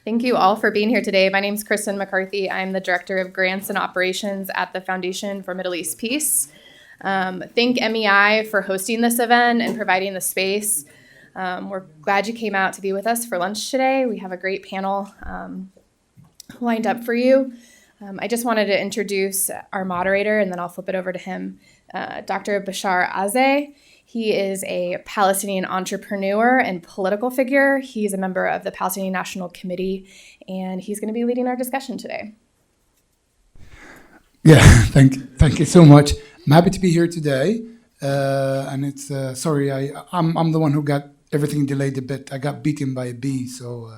Thank you all for being here today. My name is Kristen McCarthy. I'm the Director of Grants and Operations at the Foundation for Middle East Peace. Thank MEI for hosting this event and providing the space. We're glad you came out to be with us for lunch today. We have a great panel lined up for you. I just wanted to introduce our moderator, and then I'll flip it over to him, Dr. Bashar Azeh. He is a Palestinian entrepreneur and political figure. He's a member of the Palestinian National Committee, and he's going to be leading our discussion today. Yeah, thank you so much. I'm happy to be here today, and it's sorry, I'm the one who got everything delayed a bit. I got beaten by a bee, so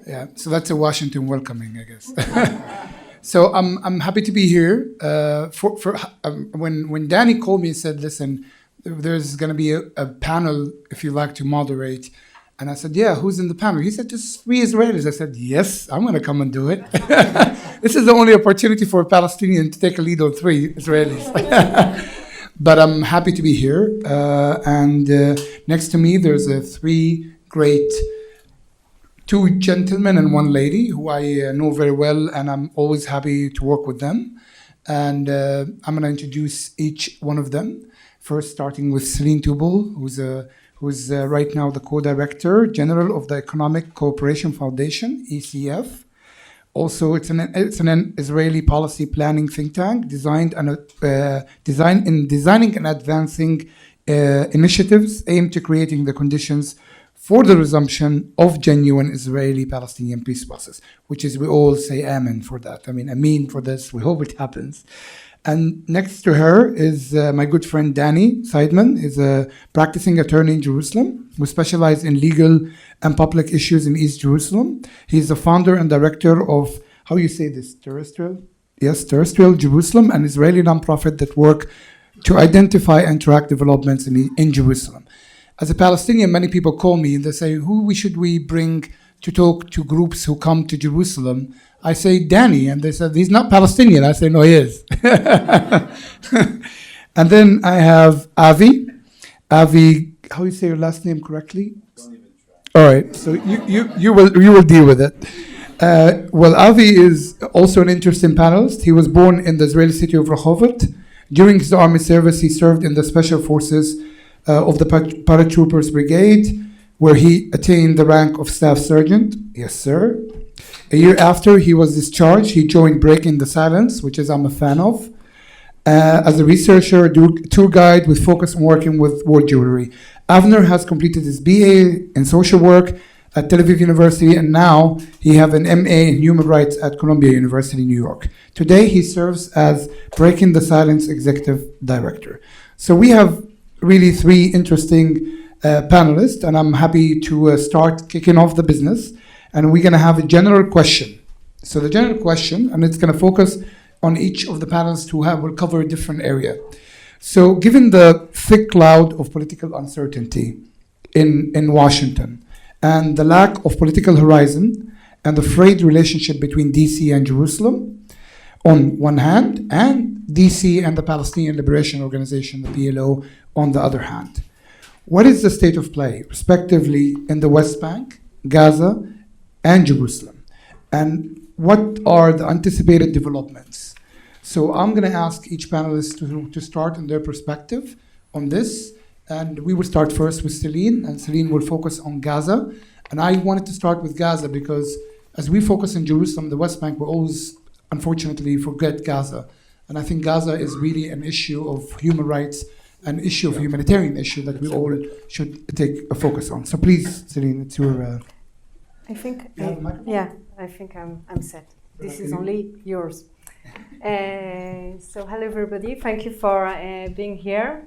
yeah, so that's a Washington welcoming, I guess. So I'm happy to be here. When Danny called me and said, "Listen, there's going to be a panel if you like to moderate," and I said, "Yeah, who's in the panel?" He said, "Just 3 Israelis." I said, "Yes, I'm going to come and do it." This is the only opportunity for a Palestinian to take a lead on 3 Israelis. But I'm happy to be here. And next to me, there's 3 great, 2 gentlemen and 1 lady who I know very well, and I'm always happy to work with them. And I'm going to introduce each one of them. First, starting with Celine Tubal, who's right now the co-director general of the Economic Cooperation Foundation, ECF. Also, it's an Israeli policy planning think tank designing and advancing initiatives aimed to creating the conditions for the resumption of genuine Israeli-Palestinian peace process, which is we all say amen for that. I mean, amen for this. We hope it happens. And next to her is my good friend Danny Seidman, is a practicing attorney in Jerusalem who specializes in legal and public issues in East Jerusalem. He's the founder and director of, how you say this, Terrestrial? Yes, Terrestrial Jerusalem, an Israeli nonprofit that work to identify and track developments in Jerusalem. As a Palestinian, many people call me and they say, who should we bring to talk to groups who come to Jerusalem? I say, Danny, and they said, he's not Palestinian. I say, no, he is. And then I have Avi. Avi, how you say your last name correctly? Don't even try. All right, so you will deal with it. Well, Avi is also an interesting panelist. He was born in the Israeli city of Rehovot. During his army service, he served in the special forces of the paratroopers brigade, where he attained the rank of staff sergeant. Yes, sir. A year after he was discharged, he joined Breaking the Silence, which I'm a fan of, as a researcher, tour guide with focus on working with war jewelry. Avner has completed his BA in social work at Tel Aviv University, and now he has an MA in human rights at Columbia University, New York. Today, he serves as Breaking the Silence Executive Director. So we have really 3 interesting panelists, and I'm happy to start kicking off the business. And we're going to have a general question. So the general question, and it's going to focus on each of the panelists who will cover a different area. So given the thick cloud of political uncertainty in Washington and the lack of political horizon and the frayed relationship between DC and Jerusalem on one hand, and DC and the Palestinian Liberation Organization, the PLO, on the other hand, what is the state of play, respectively, in the West Bank, Gaza, and Jerusalem? And what are the anticipated developments? So I'm going to ask each panelist to start in their perspective on this. And we will start first with Celine, and Celine will focus on Gaza. And I wanted to start with Gaza because as we focus in Jerusalem, the West Bank, we always, unfortunately, forget Gaza. And I think Gaza is really an issue of human rights, an issue of humanitarian issue that we all should take a focus on. So please, Celine, it's your... I think I'm set. This is only yours. So hello everybody. Thank you for being here.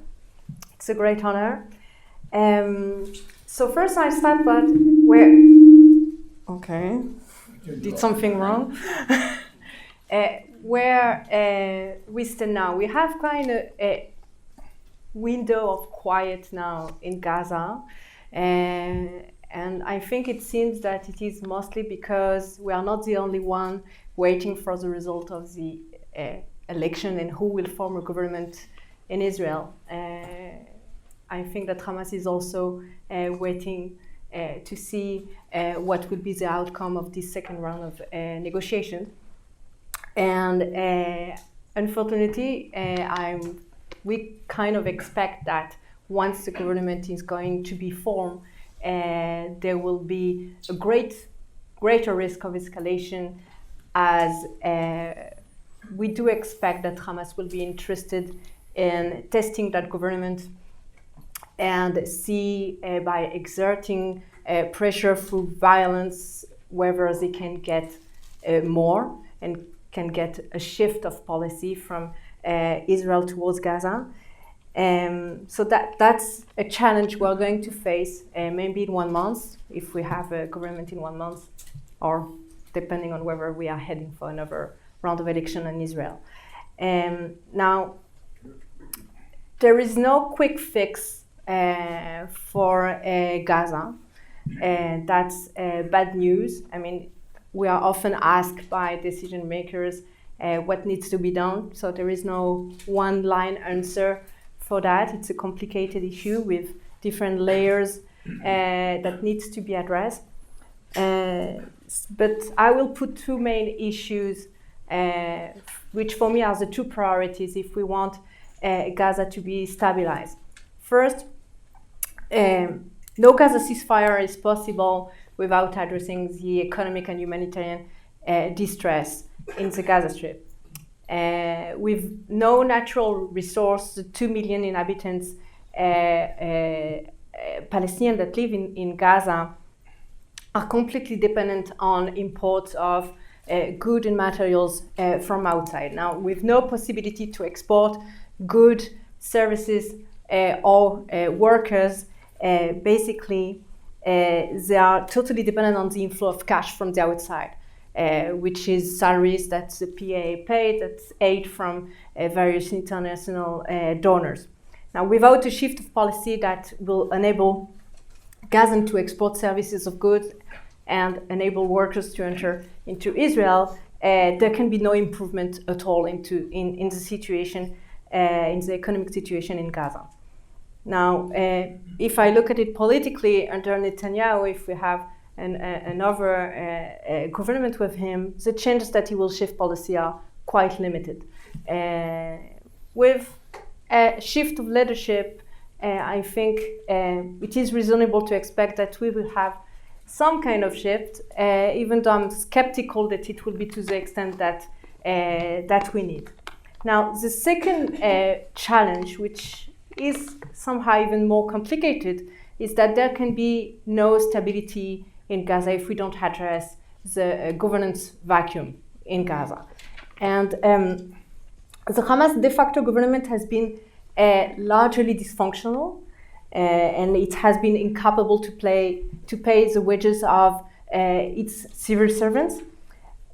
It's a great honor. So first I start, but where? Okay, did something wrong. Where we stand now, we have kind of a window of quiet now in Gaza. And I think it seems that it is mostly because we are not the only one waiting for the result of the election and who will form a government in Israel. I think that Hamas is also waiting to see what will be the outcome of this second round of negotiations. And unfortunately, we kind of expect that once the government is going to be formed, there will be a greater risk of escalation, as we do expect that Hamas will be interested in testing that government and see by exerting pressure through violence whether they can get more and can get a shift of policy from Israel towards Gaza. So that's a challenge we're going to face maybe in 1 month, if we have a government in 1 month, or depending on whether we are heading for another round of election in Israel. Now, there is no quick fix for Gaza. That's bad news. I mean, we are often asked by decision makers what needs to be done. So there is no one-line answer for that. It's a complicated issue with different layers that needs to be addressed. But I will put two main issues, which for me are the two priorities if we want Gaza to be stabilized. First, no Gaza ceasefire is possible without addressing the economic and humanitarian distress in the Gaza Strip. With no natural resource, the 2 million inhabitants, Palestinians that live in Gaza, are completely dependent on imports of goods and materials from outside. Now, with no possibility to export goods, services, or workers, basically they are totally dependent on the inflow of cash from the outside, which is salaries that the PA paid, that's aid from various international donors. Now, without a shift of policy that will enable Gazan to export services of goods and enable workers to enter into Israel, there can be no improvement at all in the situation, in the economic situation in Gaza. Now, if I look at it politically under Netanyahu, if we have another government with him, the chances that he will shift policy are quite limited. With a shift of leadership, I think it is reasonable to expect that we will have some kind of shift, even though I'm skeptical that it will be to the extent that we need. Now, the second challenge, which is somehow even more complicated, is that there can be no stability in Gaza if we don't address the governance vacuum in Gaza. And the Hamas de facto government has been largely dysfunctional, and it has been incapable to pay the wages of its civil servants.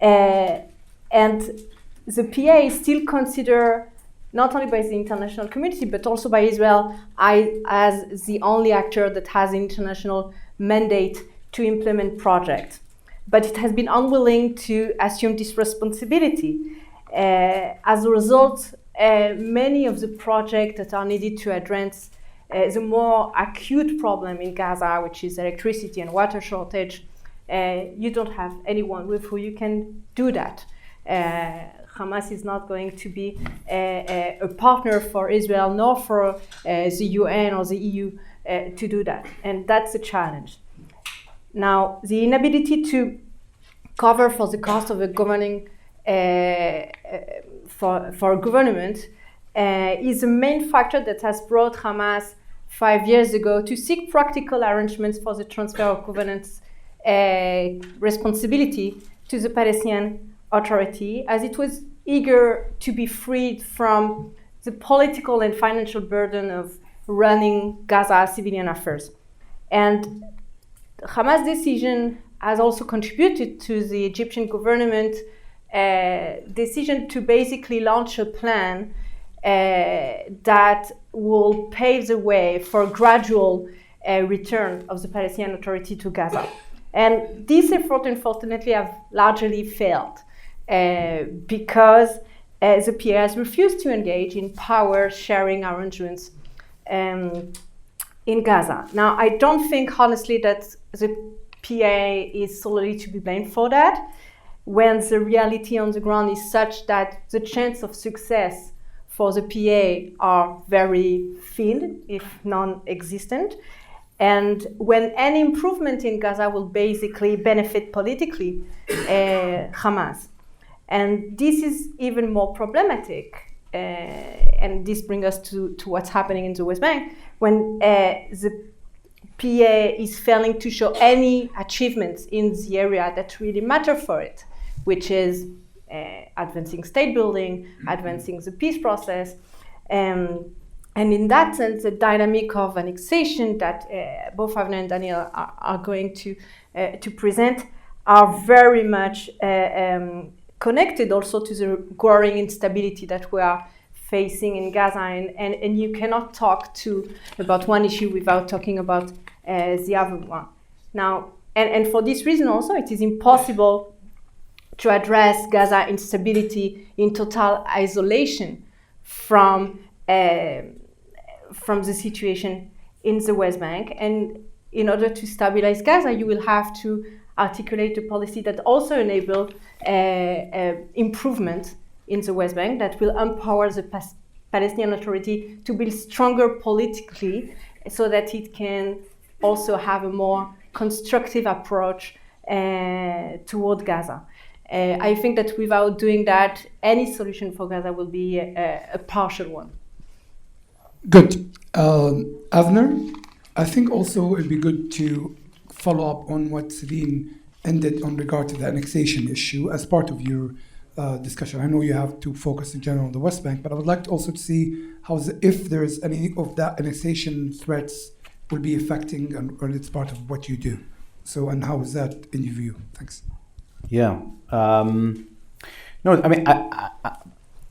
And the PA is still considered, not only by the international community, but also by Israel, as the only actor that has an international mandate to implement projects. But it has been unwilling to assume this responsibility. As a result, many of the projects that are needed to address the more acute problem in Gaza, which is electricity and water shortage, you don't have anyone with who you can do that. Hamas is not going to be a partner for Israel, nor for the UN or the EU to do that. And that's a challenge. Now, the inability to cover for the cost of a governing for a government is the main factor that has brought Hamas 5 years ago to seek practical arrangements for the transfer of governance responsibility to the Palestinian Authority, as it was eager to be freed from the political and financial burden of running Gaza civilian affairs. And Hamas' decision has also contributed to the Egyptian government decision to basically launch a plan that will pave the way for a gradual return of the Palestinian Authority to Gaza. And this effort, unfortunately, have largely failed because the PA has refused to engage in power-sharing arrangements in Gaza. Now, I don't think, honestly, that the PA is solely to be blamed for that, when the reality on the ground is such that the chance of success for the PA are very thin, if non-existent. And when any improvement in Gaza will basically benefit politically Hamas. And this is even more problematic. And this brings us to what's happening in the West Bank, when the PA is failing to show any achievements in the area that really matter for it, which is advancing state building, advancing the peace process. And in that sense, the dynamic of annexation that both Avner and Daniel are going to present are very much connected also to the growing instability that we are facing in Gaza. And you cannot talk about one issue without talking about the other one. Now, and for this reason also, it is impossible to address Gaza instability in total isolation from the situation in the West Bank. And in order to stabilize Gaza, you will have to articulate a policy that also enables improvement in the West Bank, that will empower the Palestinian Authority to build stronger politically, so that it can also have a more constructive approach toward Gaza. I think that without doing that, any solution for Gaza will be a partial one. Good. Avner, I think also it'd be good to follow up on what Celine ended on regard to the annexation issue as part of your discussion. I know you have to focus in general on the West Bank, but I would like also to see if there's any of that annexation threats will be affecting, or it's part of what you do. So, and how is that in your view? Thanks. Yeah. No, I mean,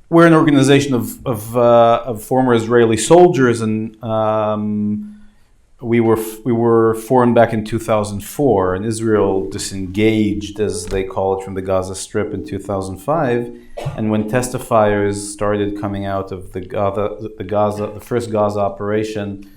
we're an organization of former Israeli soldiers, and we were formed back in 2004, and Israel disengaged, as they call it, from the Gaza Strip in 2005. And when testifiers started coming out of the first Gaza operation,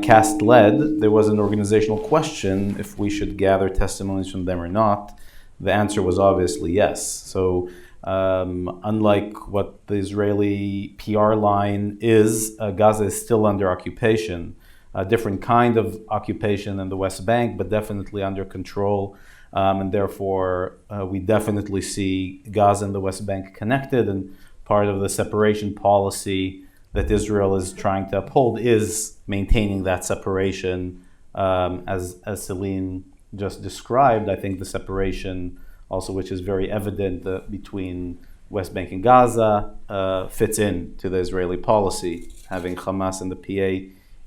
cast lead, there was an organizational question if we should gather testimonies from them or not. The answer was obviously yes. So unlike what the Israeli PR line is, Gaza is still under occupation. A different kind of occupation than the West Bank, but definitely under control. And therefore, we definitely see Gaza and the West Bank connected, and part of the separation policy that Israel is trying to uphold is maintaining that separation. As Celine just described, I think the separation also, which is very evident between West Bank and Gaza, fits into the Israeli policy. Having Hamas and the PA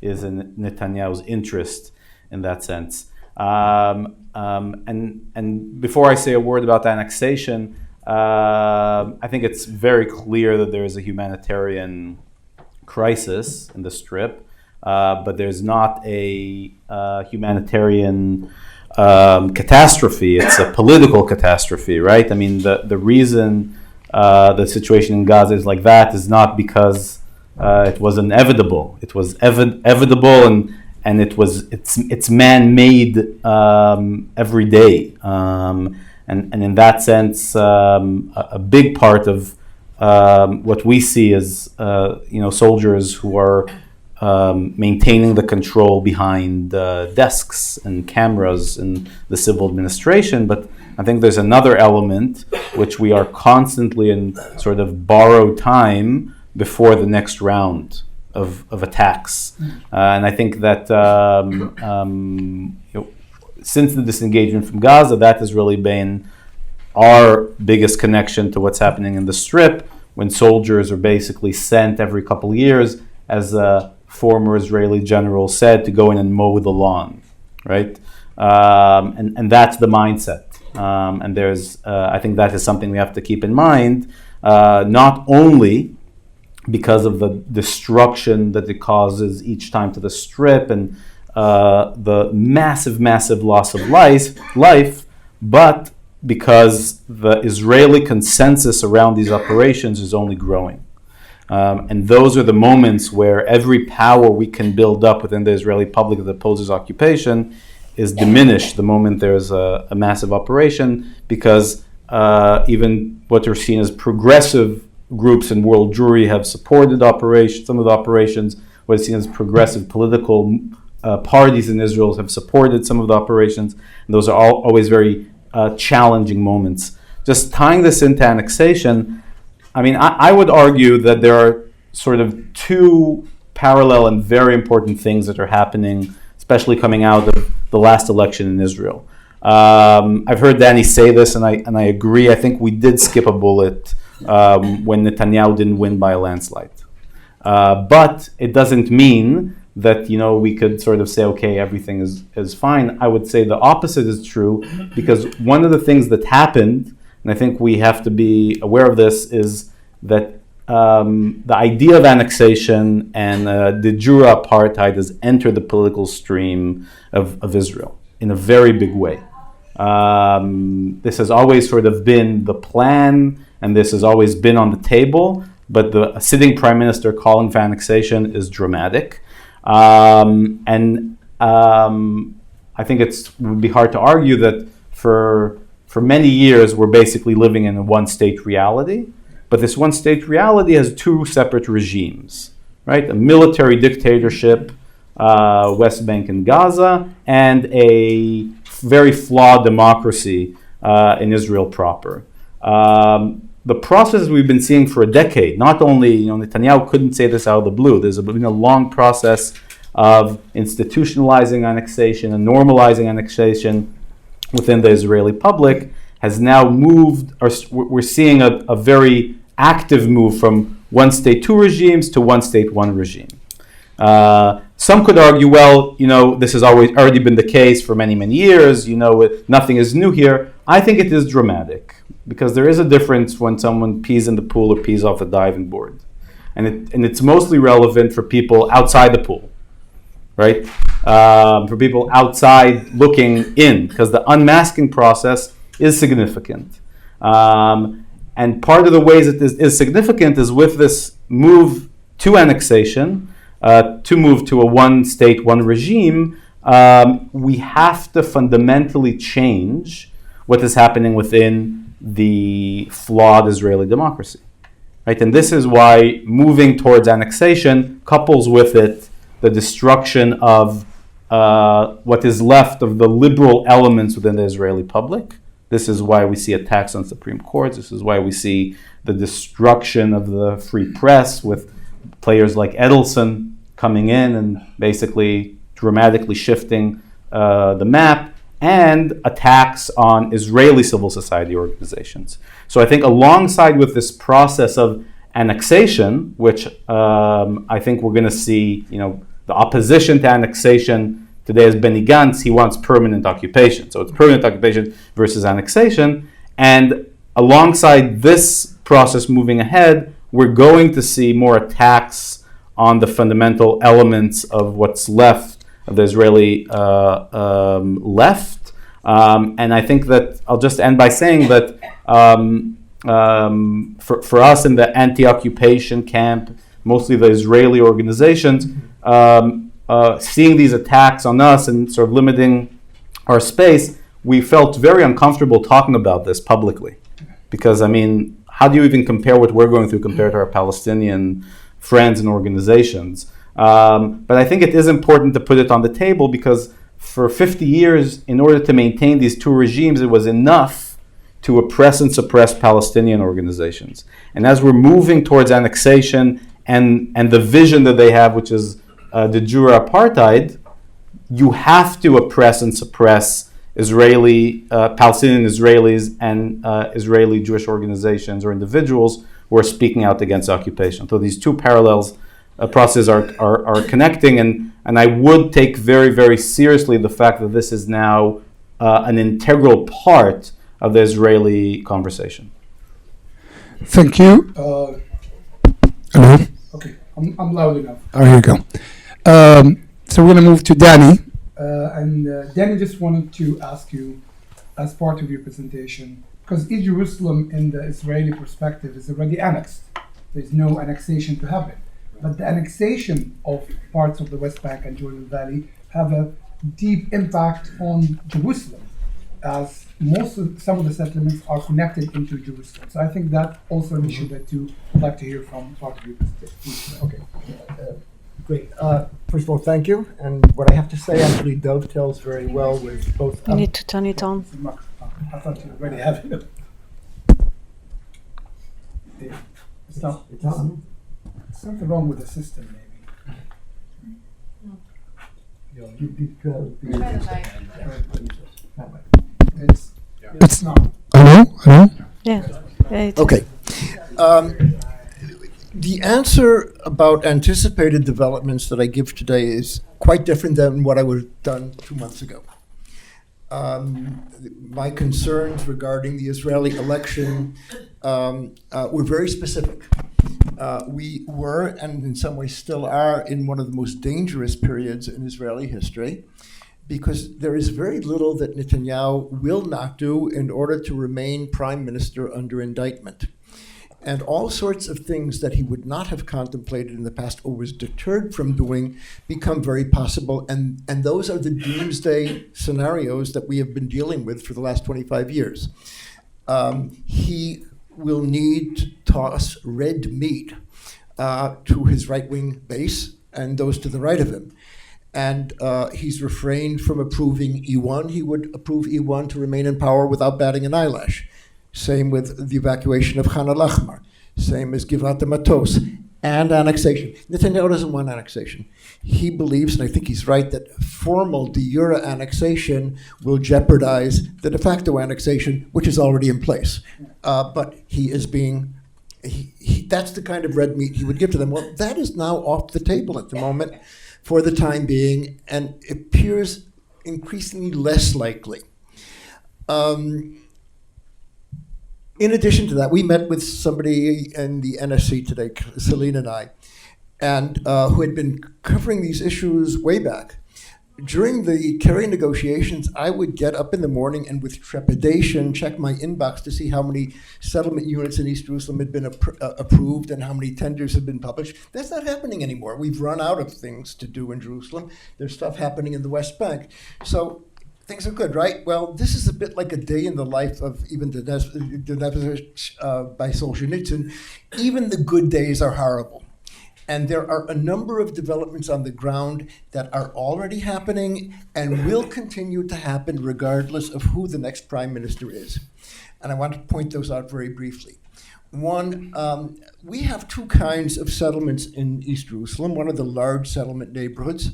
is in Netanyahu's interest in that sense. And before I say a word about annexation, I think it's very clear that there is a humanitarian crisis in the Strip, but there's not a humanitarian catastrophe. It's a political catastrophe, right? I mean, the reason the situation in Gaza is like that is not because it was inevitable. It was evitable, and it's man-made every day. And in that sense, a big part of what we see is soldiers who are maintaining the control behind desks and cameras in the civil administration. But I think there's another element which we are constantly in sort of borrowed time before the next round of attacks. And I think that since the disengagement from Gaza, that has really been our biggest connection to what's happening in the Strip, when soldiers are basically sent every couple of years, as a former Israeli general said, to go in and mow the lawn, right? And that's the mindset. And there's, I think that is something we have to keep in mind, not only because of the destruction that it causes each time to the Strip and the massive loss of life, but because the Israeli consensus around these operations is only growing. And those are the moments where every power we can build up within the Israeli public that opposes occupation is diminished the moment there's a massive operation, because even what are seen as progressive groups in world Jewry have supported some of the operations. What is seen as progressive political parties in Israel have supported some of the operations. And those are always very challenging moments. Just tying this into annexation, I mean, I would argue that there are sort of two parallel and very important things that are happening, especially coming out of the last election in Israel. I've heard Danny say this, and I agree. I think we did skip a bullet when Netanyahu didn't win by a landslide. But it doesn't mean that we could sort of say, okay, everything is fine. I would say the opposite is true, because one of the things that happened, and I think we have to be aware of this, is that the idea of annexation and de jure apartheid has entered the political stream of Israel in a very big way. This has always sort of been the plan, and this has always been on the table, but the sitting prime minister calling for annexation is dramatic. And I think it would be hard to argue that for many years we're basically living in a one-state reality. But this one-state reality has two separate regimes, right? A military dictatorship, West Bank and Gaza, and a very flawed democracy in Israel proper. The process we've been seeing for a decade, not only, Netanyahu couldn't say this out of the blue. There's been a long process of institutionalizing annexation and normalizing annexation within the Israeli public, has now moved, or we're seeing a very active move from one state, two regimes to one state, one regime. Some could argue, well, this has already been the case for many, many years. Nothing is new here. I think it is dramatic, because there is a difference when someone pees in the pool or pees off the diving board. And it's mostly relevant for people outside the pool, right? For people outside looking in, because the unmasking process is significant. And part of the ways it is significant is with this move to annexation, to move to a one state, one regime, we have to fundamentally change what is happening within the flawed Israeli democracy. Right? And this is why moving towards annexation couples with it the destruction of what is left of the liberal elements within the Israeli public. This is why we see attacks on Supreme Courts. This is why we see the destruction of the free press, with players like Edelson coming in and basically dramatically shifting the map, and attacks on Israeli civil society organizations. So I think alongside with this process of annexation, which I think we're going to see, the opposition to annexation today is Benny Gantz. He wants permanent occupation. So it's permanent occupation versus annexation. And alongside this process moving ahead, we're going to see more attacks on the fundamental elements of what's left of the Israeli left. And I think that I'll just end by saying that for us in the anti-occupation camp, mostly the Israeli organizations, seeing these attacks on us and sort of limiting our space, we felt very uncomfortable talking about this publicly. Because, how do you even compare what we're going through compared to our Palestinian friends and organizations? But I think it is important to put it on the table, because for 50 years, in order to maintain these two regimes, it was enough to oppress and suppress Palestinian organizations. And as we're moving towards annexation and the vision that they have, which is de jure apartheid, you have to oppress and suppress Palestinian Israelis and Israeli Jewish organizations or individuals who are speaking out against occupation. So these two parallels processes are connecting, and I would take very, very seriously the fact that this is now an integral part of the Israeli conversation. Thank you. Hello? Okay, I'm loud enough. Oh, here you go. So we're going to move to Danny. And Danny just wanted to ask you, as part of your presentation, because East Jerusalem in the Israeli perspective is already annexed. there's no annexation to happen. But the annexation of parts of the West Bank and Jordan Valley have a deep impact on Jerusalem, as some of the settlements are connected into Jerusalem. So I think that also an issue that I'd like to hear from part of your perspective. Okay, great. First of all, thank you. And what I have to say actually dovetails very well with both. You need to turn it on. I thought you already have it. It's not. It's on. Something wrong with the system, maybe. It's not. Hello? Yeah. Okay. The answer about anticipated developments that I give today is quite different than what I would have done 2 months ago. My concerns regarding the Israeli election were very specific. We were, and in some ways still are, in one of the most dangerous periods in Israeli history, because there is very little that Netanyahu will not do in order to remain prime minister under indictment. And all sorts of things that he would not have contemplated in the past or was deterred from doing become very possible. And those are the doomsday scenarios that we have been dealing with for the last 25 years. He will need to toss red meat to his right-wing base and those to the right of him. And he's refrained from approving E1. He would approve E1 to remain in power without batting an eyelash. Same with the evacuation of Khan al-Ahmar. Same as Givat Matos and annexation. Netanyahu doesn't want annexation. He believes, and I think he's right, that formal de jure annexation will jeopardize the de facto annexation, which is already in place. But he is being, that's the kind of red meat he would give to them. Well, that is now off the table at the moment for the time being, and appears increasingly less likely. In addition to that, we met with somebody in the NSC today, Celine and I, and who had been covering these issues way back. During the Kerry negotiations, I would get up in the morning and with trepidation check my inbox to see how many settlement units in East Jerusalem had been approved and how many tenders had been published. That's not happening anymore. We've run out of things to do in Jerusalem. There's stuff happening in the West Bank. So things are good, right? Well, this is a bit like a day in the life of even the by Solzhenitsyn. Even the good days are horrible. And there are a number of developments on the ground that are already happening and will continue to happen regardless of who the next prime minister is. And I want to point those out very briefly. One, we have two kinds of settlements in East Jerusalem. One are the large settlement neighborhoods,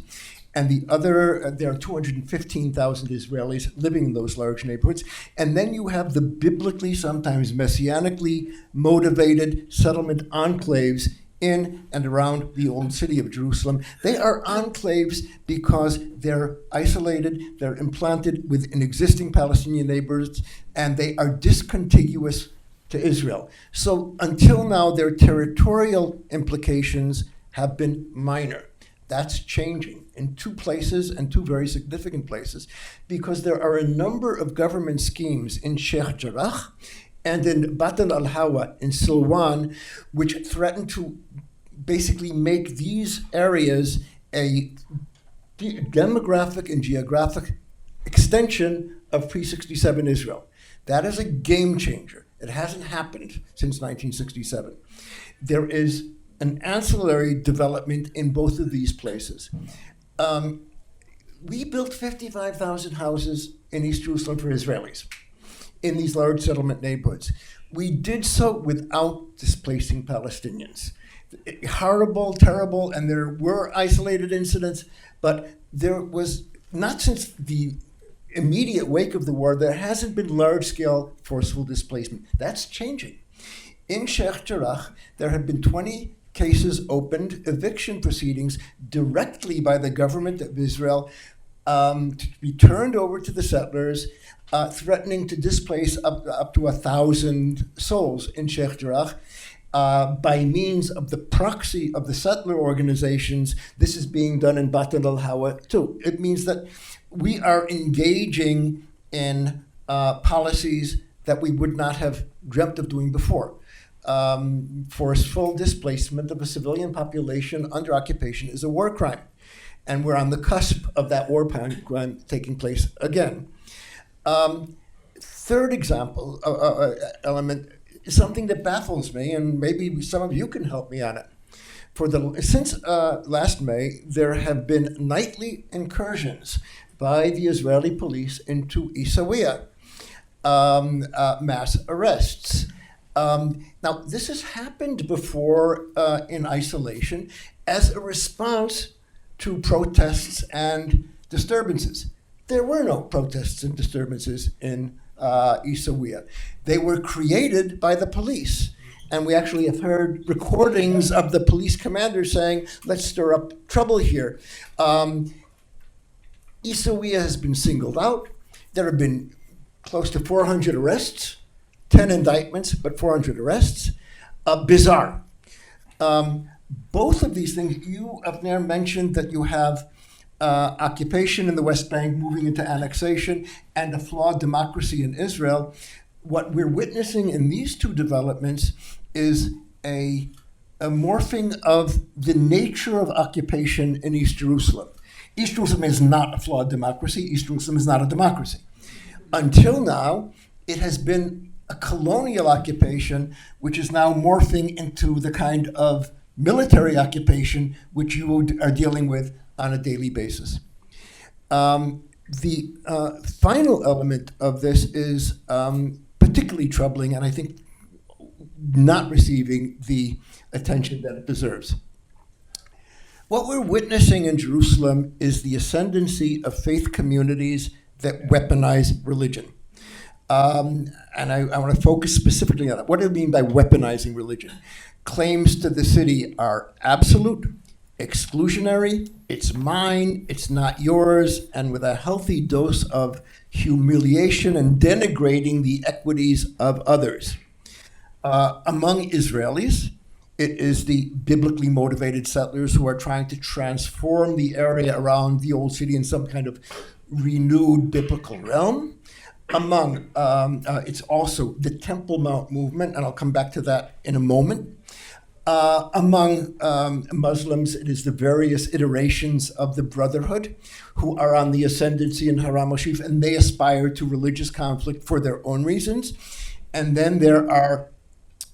and the other, there are 215,000 Israelis living in those large neighborhoods. And then you have the biblically, sometimes messianically motivated settlement enclaves in and around the old city of Jerusalem. They are enclaves because they're isolated, they're implanted within existing Palestinian neighbors, and they are discontiguous to Israel. So until now, their territorial implications have been minor. That's changing in two places, and two very significant places, because there are a number of government schemes in Sheikh Jarrah and in Batan al-Hawa in Silwan, which threaten to basically make these areas a demographic and geographic extension of pre-67 Israel. That is a game changer. It hasn't happened since 1967. There is an ancillary development in both of these places. We built 55,000 houses in East Jerusalem for Israelis in these large settlement neighborhoods. We did so without displacing Palestinians. Horrible, terrible, and there were isolated incidents, but there was, not since the immediate wake of the war, there hasn't been large-scale forceful displacement. That's changing. In Sheikh Jarrah, there have been 20 cases opened, eviction proceedings directly by the government of Israel to be turned over to the settlers, threatening to displace up to 1,000 souls in Sheikh Jarrah by means of the proxy of the settler organizations. This is being done in Batan al-Hawa too. It means that we are engaging in policies that we would not have dreamt of doing before. forceful displacement of a civilian population under occupation is a war crime. And we're on the cusp of that war crime taking place again. Third example, element, is something that baffles me, and maybe some of you can help me on it. Since last May, there have been nightly incursions by the Israeli police into Issawiya, mass arrests. Now, this has happened before in isolation as a response to protests and disturbances. There were no protests and disturbances in Issawiya. They were created by the police. And we actually have heard recordings of the police commander saying, let's stir up trouble here. Issawiya has been singled out. There have been close to 400 arrests, 10 indictments, but 400 arrests. Bizarre. Both of these things, you, Avner, mentioned that you have occupation in the West Bank moving into annexation and a flawed democracy in Israel. What we're witnessing in these two developments is a morphing of the nature of occupation in East Jerusalem. East Jerusalem is not a flawed democracy. East Jerusalem is not a democracy. Until now, it has been a colonial occupation, which is now morphing into the kind of military occupation which you are dealing with on a daily basis. The final element of this is particularly troubling, and I think not receiving the attention that it deserves. What we're witnessing in Jerusalem is the ascendancy of faith communities that weaponize religion. And I want to focus specifically on it. What do I mean by weaponizing religion? Claims to the city are absolute, exclusionary, it's mine, it's not yours, and with a healthy dose of humiliation and denigrating the equities of others. Among Israelis, it is the biblically motivated settlers who are trying to transform the area around the old city in some kind of renewed biblical realm. Among, it's also the Temple Mount movement, and I'll come back to that in a moment. Among Muslims, it is the various iterations of the Brotherhood who are on the ascendancy in Haram al-Sharif, and they aspire to religious conflict for their own reasons. And then there are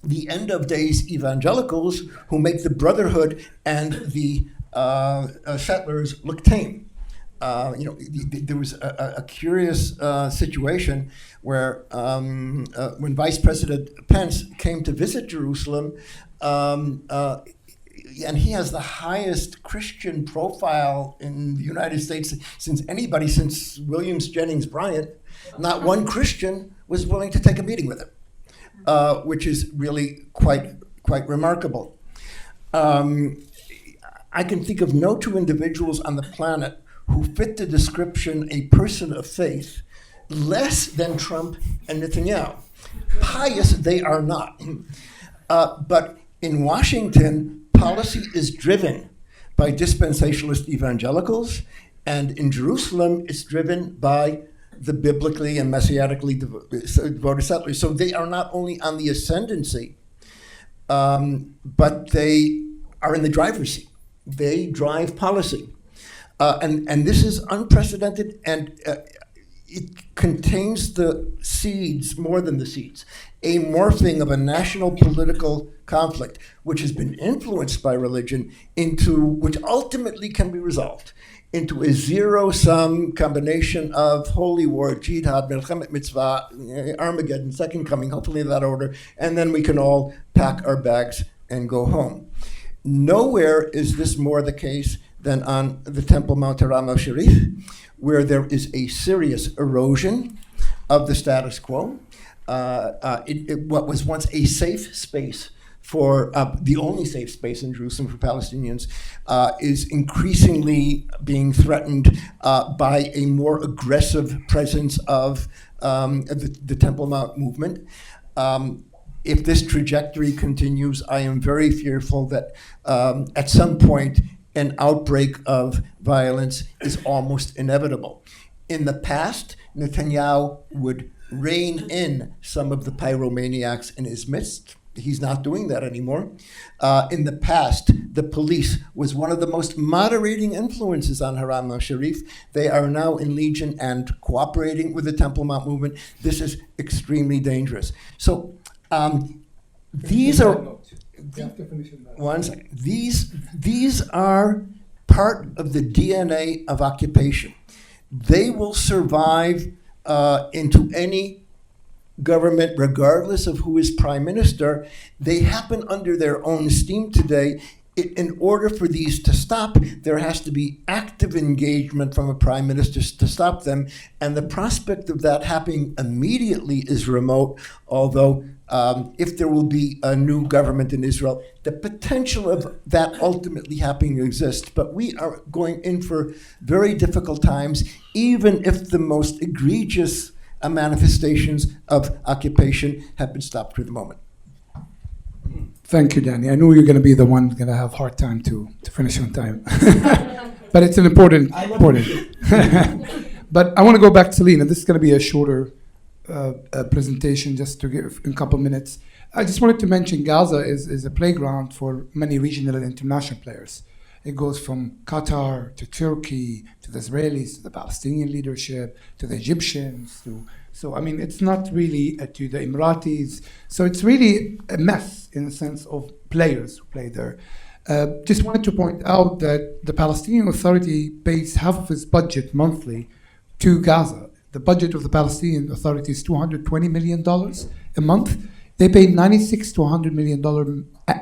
the end of days evangelicals who make the Brotherhood and the settlers look tame. There was a curious situation where when Vice President Pence came to visit Jerusalem, and he has the highest Christian profile in the United States since William Jennings Bryan, not one Christian was willing to take a meeting with him, which is really quite remarkable. I can think of no two individuals on the planet who fit the description a person of faith less than Trump and Netanyahu. Pious they are not. But in Washington, policy is driven by dispensationalist evangelicals, and in Jerusalem, it's driven by the biblically and messianically devoted settlers. So they are not only on the ascendancy, but they are in the driver's seat. They drive policy. And this is unprecedented, and it contains the seeds, more than the seeds, a morphing of a national political conflict, which has been influenced by religion which ultimately can be resolved into a zero-sum combination of holy war, jihad, melchemet mitzvah, Armageddon, second coming, hopefully in that order, and then we can all pack our bags and go home. Nowhere is this more the case than on the Temple Mount Haram al-Sharif, where there is a serious erosion of the status quo. What was once a safe space for the only safe space in Jerusalem for Palestinians is increasingly being threatened by a more aggressive presence of the Temple Mount movement. If this trajectory continues, I am very fearful that at some point an outbreak of violence is almost inevitable. In the past, Netanyahu would rein in some of the pyromaniacs in his midst. He's not doing that anymore. In the past, the police was one of the most moderating influences on Haram al-Sharif. They are now in legion and cooperating with the Temple Mount movement. This is extremely dangerous. So these are these are part of the DNA of occupation. They will survive into any government, regardless of who is prime minister. They happen under their own steam today. In order for these to stop, there has to be active engagement from a prime minister to stop them. And the prospect of that happening immediately is remote, although if there will be a new government in Israel, the potential of that ultimately happening exists. But we are going in for very difficult times, even if the most egregious manifestations of occupation have been stopped for the moment. Thank you, Danny. I knew you're going to be the one going to have a hard time to finish on time. But it's an important. But I want to go back to Selena. This is going to be a shorter presentation, just to give in a couple minutes. I just wanted to mention Gaza is a playground for many regional and international players. It goes from Qatar to Turkey to the Israelis to the Palestinian leadership to the Egyptians so I mean it's not really to the Emiratis. So it's really a mess in the sense of players who play there. Just wanted to point out that the Palestinian Authority pays half of its budget monthly to Gaza. The budget of the Palestinian Authority is $220 million a month. They pay $96 to $100 million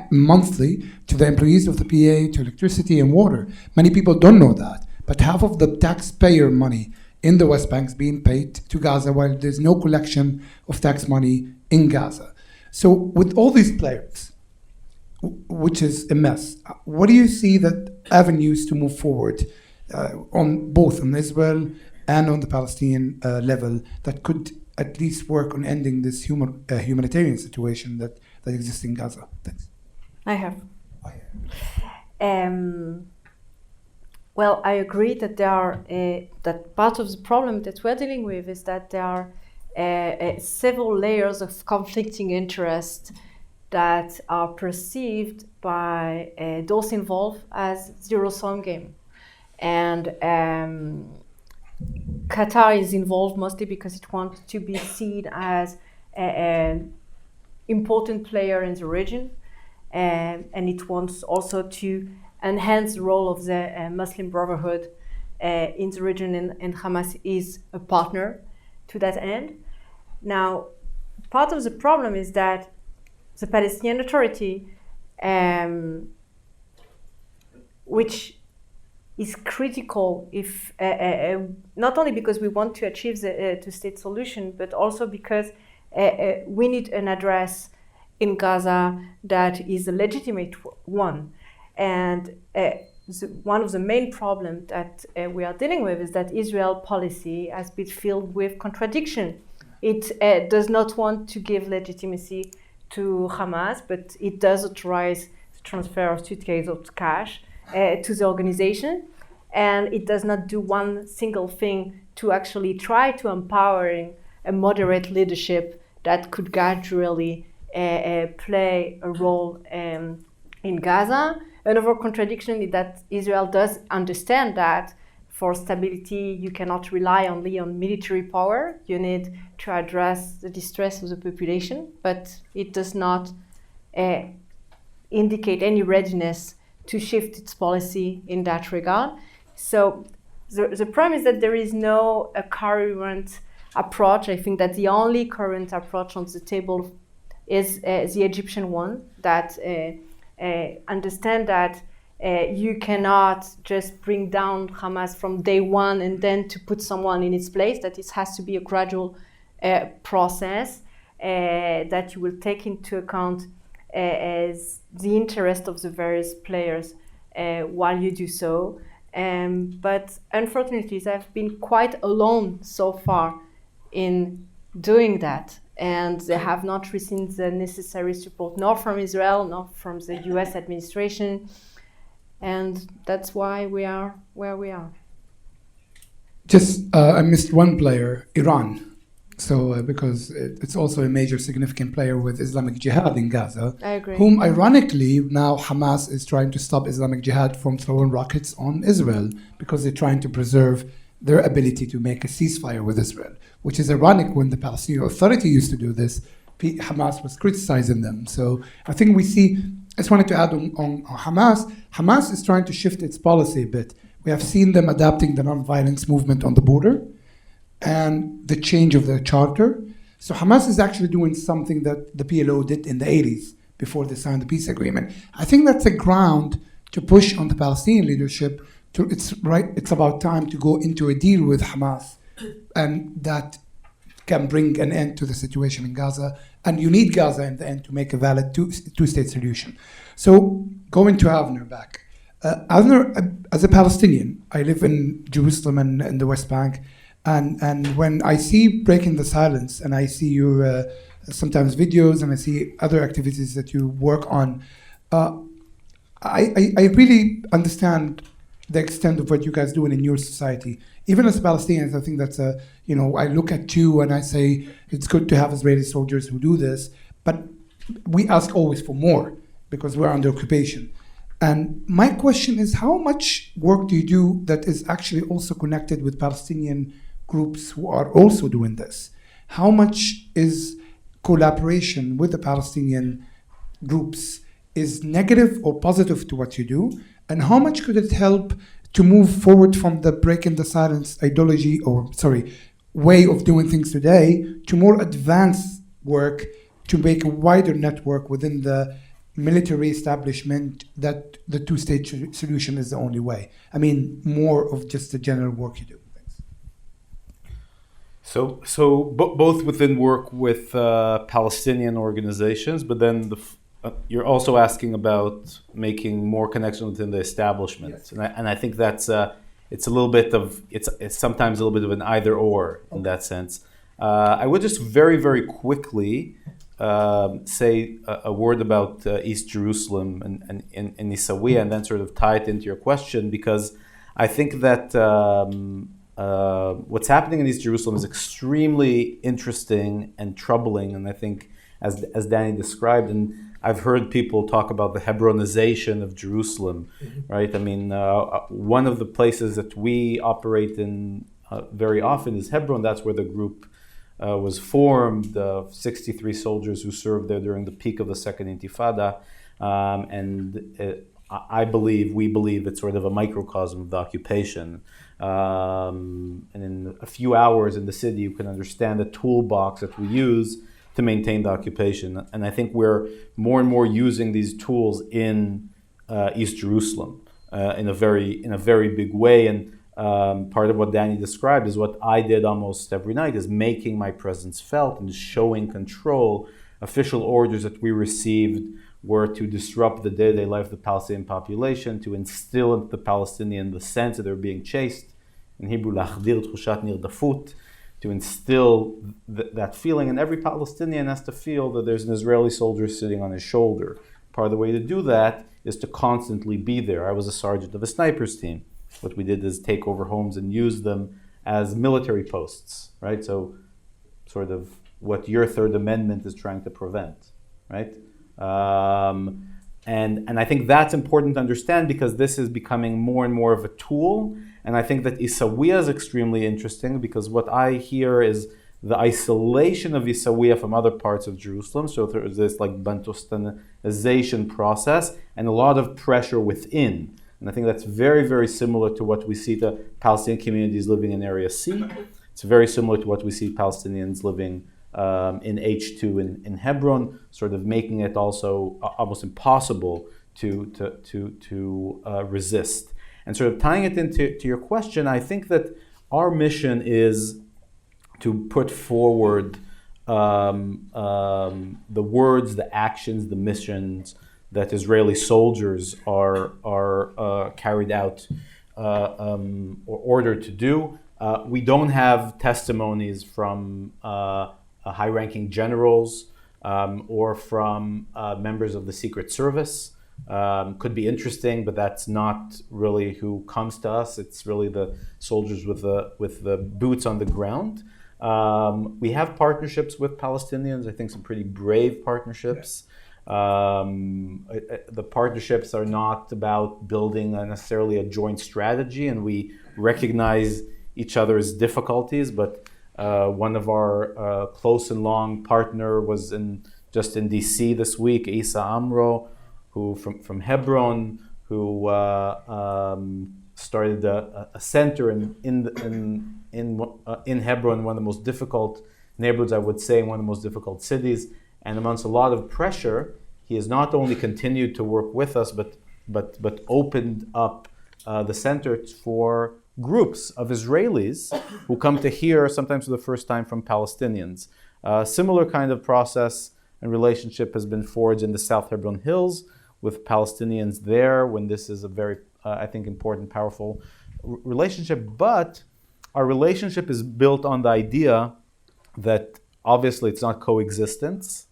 monthly to the employees of the PA, to electricity and water. Many people don't know that, but half of the taxpayer money in the West Bank is being paid to Gaza, while there's no collection of tax money in Gaza. So with all these players, which is a mess, what do you see that avenues to move forward on both on Israel and on the Palestinian level that could at least work on ending this humanitarian situation that exists in Gaza? Thanks. I have. Well, I agree that there are that part of the problem that we're dealing with is that there are several layers of conflicting interest that are perceived by those involved as zero-sum game, and Qatar is involved mostly because it wants to be seen as an important player in the region, and it wants also to enhance the role of the Muslim Brotherhood in the region, and Hamas is a partner to that end. Now, part of the problem is that the Palestinian Authority, which is critical if not only because we want to achieve the two-state solution, but also because we need an address in Gaza that is a legitimate one. And one of the main problems that we are dealing with is that Israel policy has been filled with contradiction. It does not want to give legitimacy to Hamas, but it does authorize the transfer of suitcases of cash to the organization, and it does not do one single thing to actually try to empowering a moderate leadership that could gradually play a role in Gaza. Another contradiction is that Israel does understand that for stability you cannot rely only on military power. You need to address the distress of the population, but it does not indicate any readiness to shift its policy in that regard. So the problem is that there is no current approach. I think that the only current approach on the table is the Egyptian one, that understand that you cannot just bring down Hamas from day one and then to put someone in its place, that it has to be a gradual process, that you will take into account as the interest of the various players while you do so. But unfortunately, they've been quite alone so far in doing that, and they have not received the necessary support, nor from Israel, nor from the US administration, and that's why we are where we are. Just, I missed one player, Iran. Because it's also a major significant player with Islamic Jihad in Gaza, I agree. whom ironically now Hamas is trying to stop Islamic Jihad from throwing rockets on Israel because they're trying to preserve their ability to make a ceasefire with Israel, which is ironic when the Palestinian Authority used to do this. Hamas was criticizing them. So I think we see, I just wanted to add on Hamas. Hamas is trying to shift its policy a bit. We have seen them adapting the nonviolence movement on the border and the change of their charter. So Hamas is actually doing something that the PLO did in the 80s before they signed the peace agreement. I think that's a ground to push on the Palestinian leadership. It's about time to go into a deal with Hamas, and that can bring an end to the situation in Gaza. And you need Gaza in the end to make a valid two-state solution. So going to Avner back. Avner, as a Palestinian, I live in Jerusalem and in the West Bank. And when I see Breaking the Silence and I see your sometimes videos and I see other activities that you work on, I really understand the extent of what you guys doing in your society. Even as Palestinians, I think that's I look at you and I say it's good to have Israeli soldiers who do this, but we ask always for more because we're under occupation. And my question is, how much work do you do that is actually also connected with Palestinian groups who are also doing this? How much is collaboration with the Palestinian groups is negative or positive to what you do? And how much could it help to move forward from the breaking the silence ideology way of doing things today to more advanced work to make a wider network within the military establishment that the two-state solution is the only way? I mean, more of just the general work you do. So both within work with Palestinian organizations, but then you're also asking about making more connection within the establishment, yes. And I think that's it's sometimes a little bit of an either or in that sense. I would just very, very quickly say a word about East Jerusalem and Issawiya, and then sort of tie it into your question, because I think that what's happening in East Jerusalem is extremely interesting and troubling, and I think as Danny described, and I've heard people talk about the Hebronization of Jerusalem, right? I mean, one of the places that we operate in very often is Hebron. That's where the group was formed, 63 soldiers who served there during the peak of the Second Intifada. We believe it's sort of a microcosm of the occupation. And in a few hours in the city, you can understand the toolbox that we use to maintain the occupation. And I think we're more and more using these tools in East Jerusalem in a very big way. And part of what Danny described is what I did almost every night, is making my presence felt and showing control. Official orders that we received were to disrupt the day-to-day life of the Palestinian population, to instill into the Palestinian the sense that they're being chased. In Hebrew, להחדיר תחושת נרדפות, to instill that feeling. And every Palestinian has to feel that there's an Israeli soldier sitting on his shoulder. Part of the way to do that is to constantly be there. I was a sergeant of a snipers team. What we did is take over homes and use them as military posts, right? So sort of what your Third Amendment is trying to prevent, right? And I think that's important to understand, because this is becoming more and more of a tool. And I think that Issawiya is extremely interesting, because what I hear is the isolation of Issawiya from other parts of Jerusalem. So there's this like Bantustanization process and a lot of pressure within. And I think that's very, very similar to what we see the Palestinian communities living in Area C. It's very similar to what we see Palestinians living in H2 in Hebron, sort of making it also almost impossible to resist. And sort of tying it into your question, I think that our mission is to put forward the words, the actions, the missions that Israeli soldiers are carried out or ordered to do. We don't have testimonies from high-ranking generals or from members of the Secret Service. Could be interesting, but that's not really who comes to us. It's really the soldiers with the boots on the ground. We have partnerships with Palestinians, I think some pretty brave partnerships. The partnerships are not about building necessarily a joint strategy, and we recognize each other's difficulties, but one of our close and long partner was just in DC this week, Isa Amro, who from Hebron, who started a center in Hebron, one of the most difficult neighborhoods, I would say, in one of the most difficult cities. And amongst a lot of pressure, he has not only continued to work with us, but opened up the center for groups of Israelis who come to hear, sometimes for the first time, from Palestinians. Similar kind of process and relationship has been forged in the South Hebron Hills with Palestinians there, when this is a very, I think, important, powerful relationship. But our relationship is built on the idea that obviously it's not coexistence.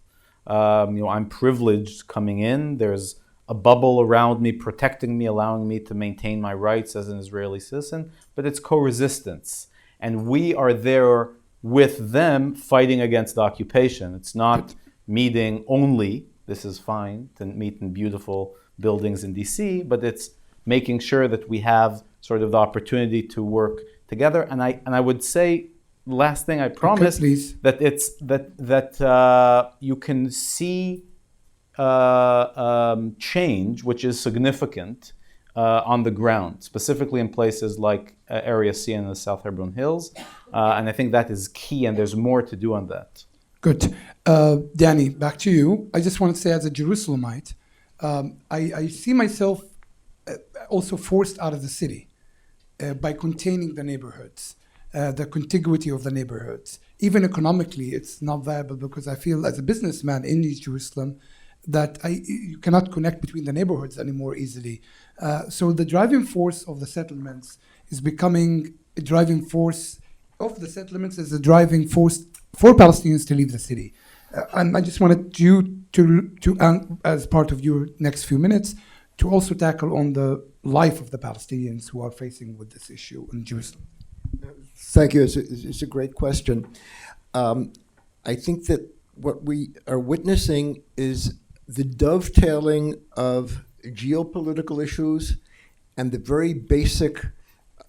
I'm privileged coming in. There's a bubble around me, protecting me, allowing me to maintain my rights as an Israeli citizen, but it's co-resistance. And we are there with them fighting against the occupation. It's not meeting only, this is fine, to meet in beautiful buildings in DC, but it's making sure that we have sort of the opportunity to work together. And I would say, last thing I promise, that it's that you can see change, which is significant on the ground, specifically in places like Area C and the South Hebron Hills, and I think that is key. And there's more to do on that. Good, Danny. Back to you. I just want to say, as a Jerusalemite, I see myself also forced out of the city by containing the neighborhoods. The contiguity of the neighborhoods. Even economically, it's not viable, because I feel as a businessman in East Jerusalem that you cannot connect between the neighborhoods anymore easily. So the driving force of the settlements is becoming a driving force of the settlements as a driving force for Palestinians to leave the city. And I just wanted you to, as part of your next few minutes, to also tackle on the life of the Palestinians who are facing with this issue in Jerusalem. Thank you. It's a great question. I think that what we are witnessing is the dovetailing of geopolitical issues and the very basic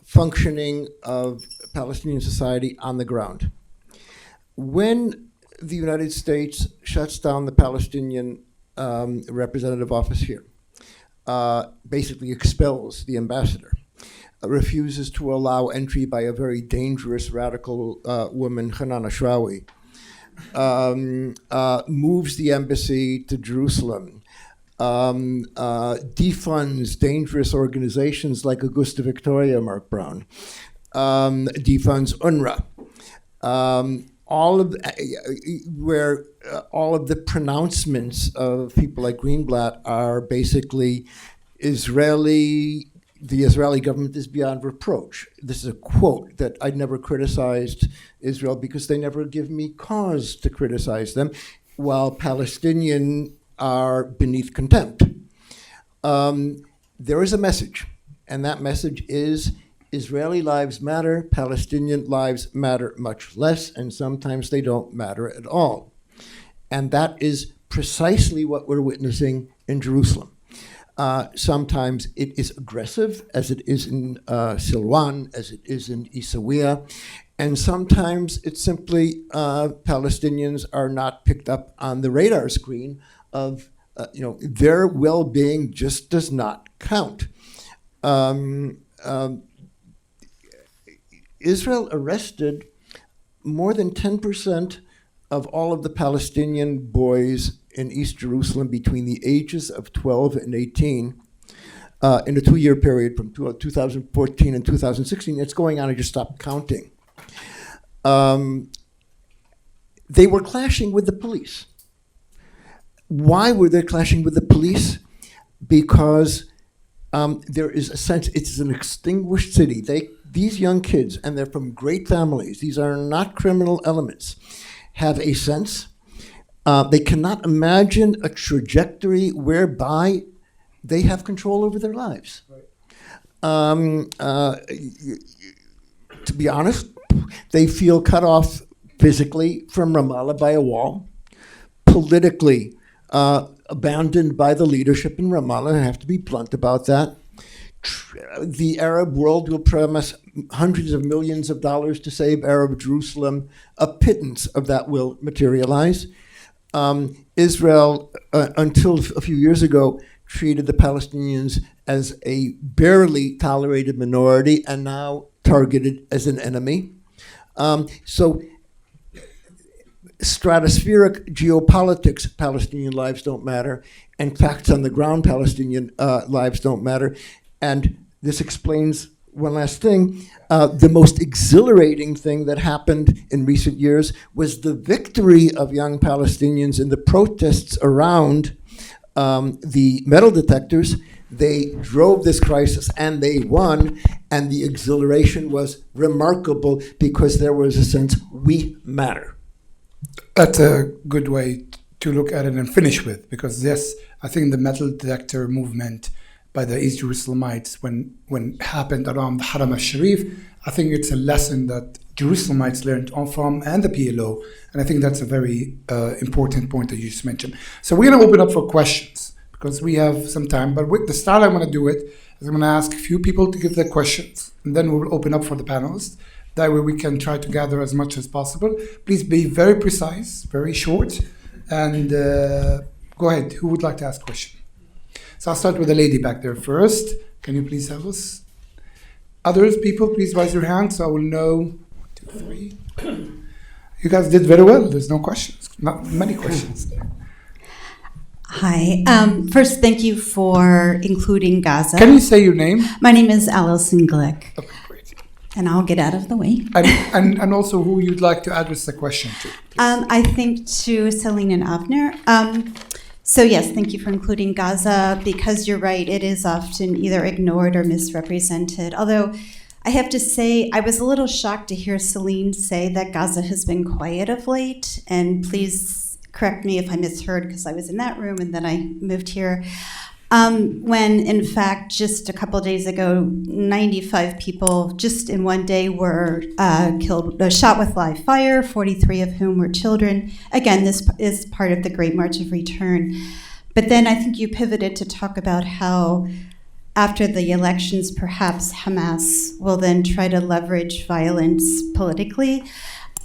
functioning of Palestinian society on the ground. When the United States shuts down the Palestinian representative office here, basically expels the ambassador, refuses to allow entry by a very dangerous radical woman, Hanan Ashrawi, moves the embassy to Jerusalem, defunds dangerous organizations like Augusta Victoria, Mark Brown, defunds UNRWA, all of the pronouncements of people like Greenblatt are basically the Israeli government is beyond reproach. This is a quote that I never criticized Israel because they never give me cause to criticize them, while Palestinians are beneath contempt. There is a message, and that message is Israeli lives matter, Palestinian lives matter much less, and sometimes they don't matter at all. And that is precisely what we're witnessing in Jerusalem. Sometimes it is aggressive, as it is in Silwan, as it is in Isawiya, and sometimes it's simply Palestinians are not picked up on the radar screen of, their well-being just does not count. Israel arrested more than 10% of all of the Palestinian boys in East Jerusalem between the ages of 12 and 18 in a 2-year period from 2014 and 2016. It's going on, I just stopped counting. They were clashing with the police. Why were they clashing with the police? Because there is a sense, it's an extinguished city. These young kids, and they're from great families, these are not criminal elements, have a sense. They cannot imagine a trajectory whereby they have control over their lives. Right. To be honest, they feel cut off physically from Ramallah by a wall, politically abandoned by the leadership in Ramallah. I have to be blunt about that. The Arab world will promise hundreds of millions of dollars to save Arab Jerusalem. A pittance of that will materialize. Israel, until a few years ago, treated the Palestinians as a barely tolerated minority and now targeted as an enemy. So stratospheric geopolitics, Palestinian lives don't matter, and facts on the ground, Palestinian lives don't matter. And this explains one last thing. The most exhilarating thing that happened in recent years was the victory of young Palestinians in the protests around the metal detectors. They drove this crisis and they won, and the exhilaration was remarkable because there was a sense, we matter. That's a good way to look at it and finish with, because yes, I think the metal detector movement by the East Jerusalemites when it happened around the Haram al-Sharif, I think it's a lesson that Jerusalemites learned from, and the PLO, and I think that's a very important point that you just mentioned. So we're going to open up for questions because we have some time, but with the style I want to do it is I'm going to ask a few people to give their questions, and then we'll open up for the panelists. That way we can try to gather as much as possible. Please be very precise, very short, and go ahead. Who would like to ask a question? So I'll start with the lady back there first. Can you please help us? Others, people, please raise your hand so I will know. 1, 2, 3. You guys did very well. There's no questions. Not many questions. Hi. First, thank you for including Gaza. Can you say your name? My name is Alison Glick. Okay, great. And I'll get out of the way. And also who you'd like to address the question to. I think to Celine and Avner. So yes, thank you for including Gaza, because you're right, it is often either ignored or misrepresented. Although I have to say, I was a little shocked to hear Celine say that Gaza has been quiet of late. And please correct me if I misheard, because I was in that room and then I moved here. When in fact, just a couple of days ago, 95 people just in one day were shot with live fire, 43 of whom were children. Again, this is part of the Great March of Return. But then I think you pivoted to talk about how after the elections, perhaps Hamas will then try to leverage violence politically.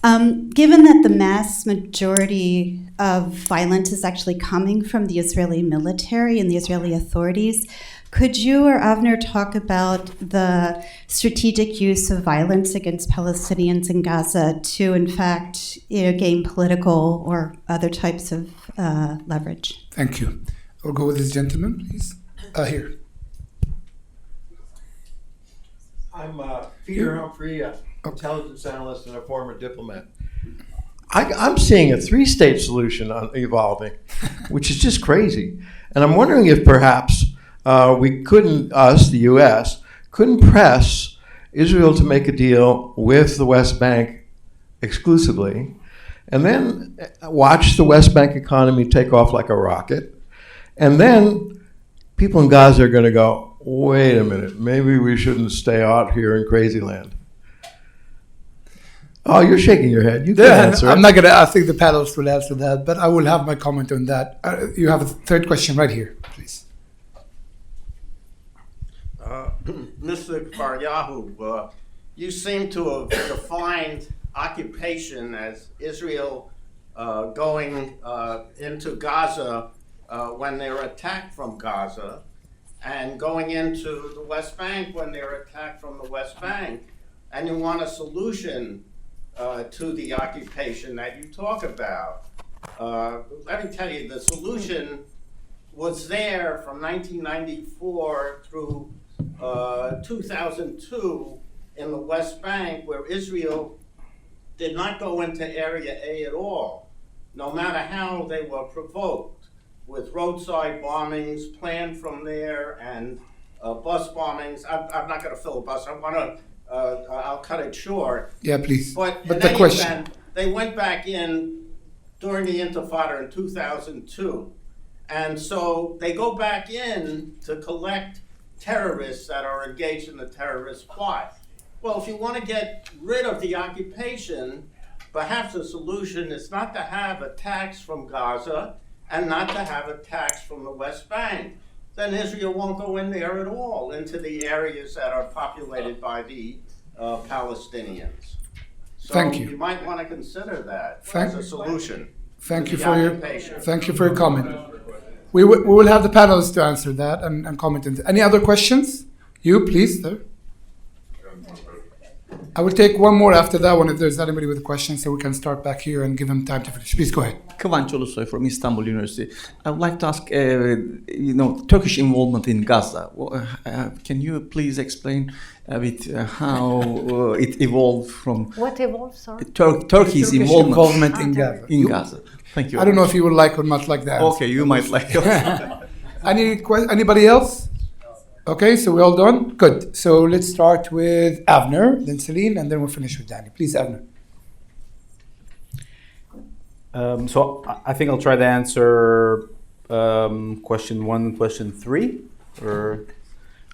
Given that the mass majority of violence is actually coming from the Israeli military and the Israeli authorities, could you or Avner talk about the strategic use of violence against Palestinians in Gaza to, in fact, gain political or other types of leverage? Thank you. I'll go with this gentleman, please. Here. I'm Peter Humphrey, intelligence analyst and a former diplomat. I'm seeing a 3-state solution evolving, which is just crazy. And I'm wondering if perhaps we couldn't, the U.S., couldn't press Israel to make a deal with the West Bank exclusively, and then watch the West Bank economy take off like a rocket. And then people in Gaza are going to go, wait a minute, maybe we shouldn't stay out here in crazy land. Oh, you're shaking your head. You can answer. I'm not going to, I think the panelists will answer that, but I will have my comment on that. You have a third question right here, please. Mr. Faryahu, you seem to have defined occupation as Israel going into Gaza when they're attacked from Gaza, and going into the West Bank when they're attacked from the West Bank. And you want a solution to the occupation that you talk about. Let me tell you, the solution was there from 1994 through 2002 in the West Bank, where Israel did not go into Area A at all, no matter how they were provoked, with roadside bombings planned from there and bus bombings. I'm not going to filibuster. I'll cut it short. Yeah, please. But the question. They went back in during the Intifada in 2002. And so they go back in to collect terrorists that are engaged in the terrorist plot. Well, if you want to get rid of the occupation, perhaps the solution is not to have attacks from Gaza and not to have attacks from the West Bank. Then Israel won't go in there at all, into the areas that are populated by the Palestinians. So Thank you. You might want to consider that Thank- as a solution. Thank you The for your occupation. thank you for your comment. We will have the panelists to answer that and comment. Any other questions? You, please, sir. I will take one more after that one if there's anybody with a question, so we can start back here and give them time to finish. Please go ahead. Kıvanç Ulusoy from Istanbul University. I would like to ask, Turkish involvement in Gaza. Can you please explain a bit how it evolved from What evolved, sorry? Turkey's Turkish involvement in Gaza. in Gaza? Thank you. I don't know if you would like or not like that. Okay, you might like it. Anybody else? Okay, so we're all done? Good. So let's start with Avner, then Celine, and then we'll finish with Danny. Please, Avner. So I think I'll try to answer question 1 and question 3. Or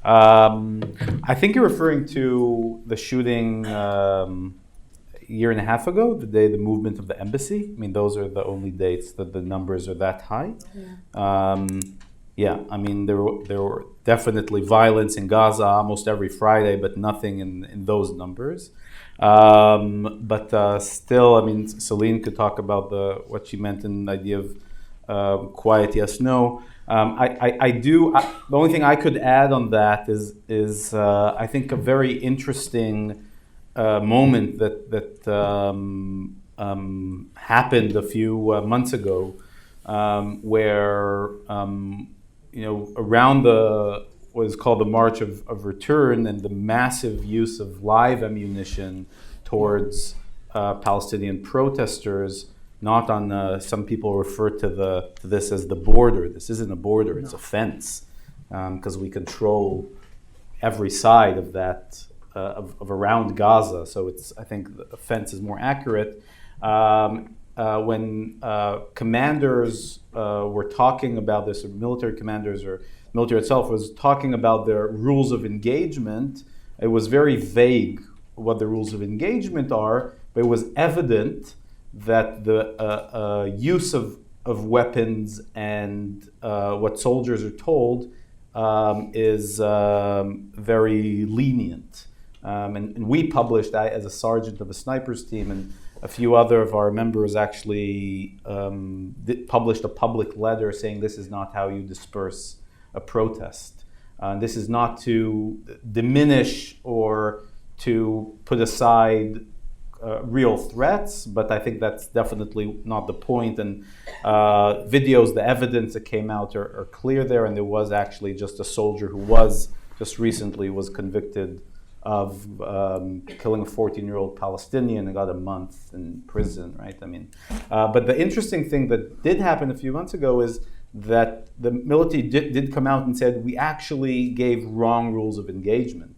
I think you're referring to the shooting a year and a half ago, the day the movement of the embassy. I mean, those are the only dates that the numbers are that high. Yeah, I mean, there were definitely violence in Gaza almost every Friday, but nothing in those numbers. But still, I mean, Celine could talk about what she meant in the idea of quiet yes, no. The only thing I could add on that is I think a very interesting moment that happened a few months ago, where around what is called the March of Return and the massive use of live ammunition towards Palestinian protesters, not on some people refer to this as the border. This isn't a border, it's a fence, because we control every side of that, of around Gaza. So I think the fence is more accurate. When commanders were talking about this, or military commanders or military itself was talking about their rules of engagement, it was very vague what the rules of engagement are, but it was evident that the use of weapons and what soldiers are told is very lenient. And we published that as a sergeant of a snipers team, and a few other of our members actually published a public letter saying this is not how you disperse a protest. This is not to diminish or to put aside real threats, but I think that's definitely not the point. And videos, the evidence that came out are clear there, and there was actually just a soldier who was just recently was convicted of killing a 14-year-old Palestinian and got a month in prison, right? I mean, but the interesting thing that did happen a few months ago is that the military did come out and said, we actually gave wrong rules of engagement,